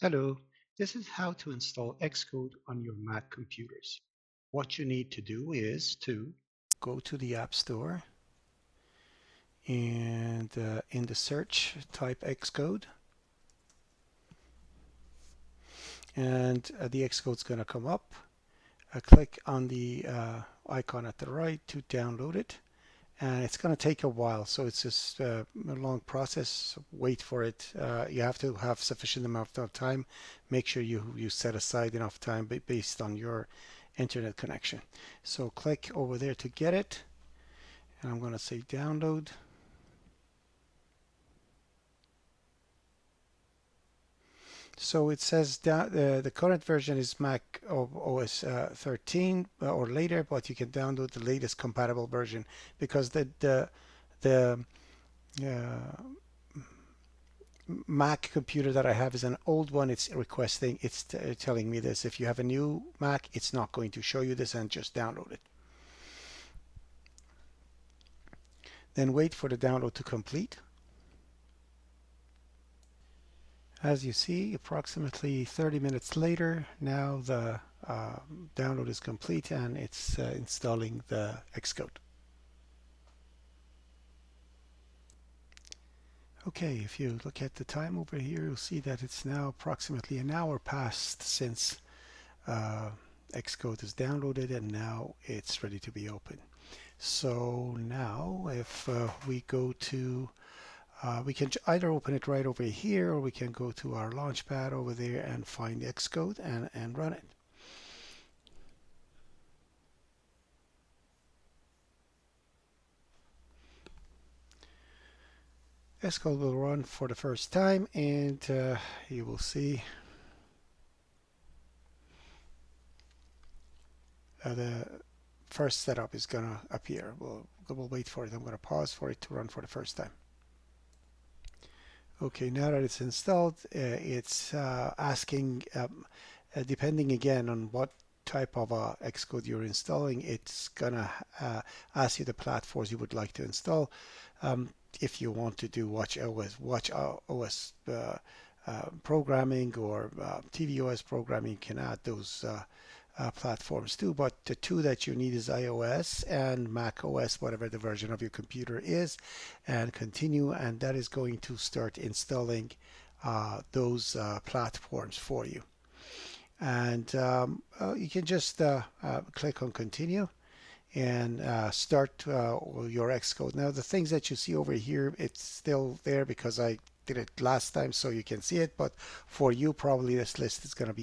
Hello, this is how to install Xcode on your Mac computers. What you need to do is to go to the App Store and in the search type Xcode, and the Xcode is going to come up. Click on the icon at the right to download it, and it's going to take a while, so it's just a long process. Wait for it. You have to have sufficient amount of time. Make sure you set aside enough time based on your internet connection. So click over there to get it, and I'm going to say download. So it says the current version is Mac OS 13 or later, but you can download the latest compatible version because the uh, Mac computer that I have is an old one. It's requesting, it's telling me this. If you have a new Mac, it's not going to show you this, and just download it. Then wait for the download to complete. As you see, approximately 30 minutes later, now the download is complete and it's installing the Xcode. Okay, if you look at the time over here, you'll see that it's now approximately an hour passed since Xcode is downloaded, and now it's ready to be opened. So now if we go to we can either open it right over here, or we can go to our launchpad over there and find Xcode and run it. Xcode will run for the first time, and you will see the first setup is going to appear. We'll wait for it. I'm going to pause for it to run for the first time. Okay, now that it's installed, it's asking, depending again on what type of Xcode you're installing, it's gonna ask you the platforms you would like to install. If you want to do watch OS programming or tvOS programming, you can add those platforms too, but the two that you need is iOS and Mac OS, whatever the version of your computer is, and continue, and that is going to start installing those platforms for you. And you can just click on continue and start your Xcode. Now the things that you see over here, it's still there because I did it last time, so you can see it, but for you probably this list is going to be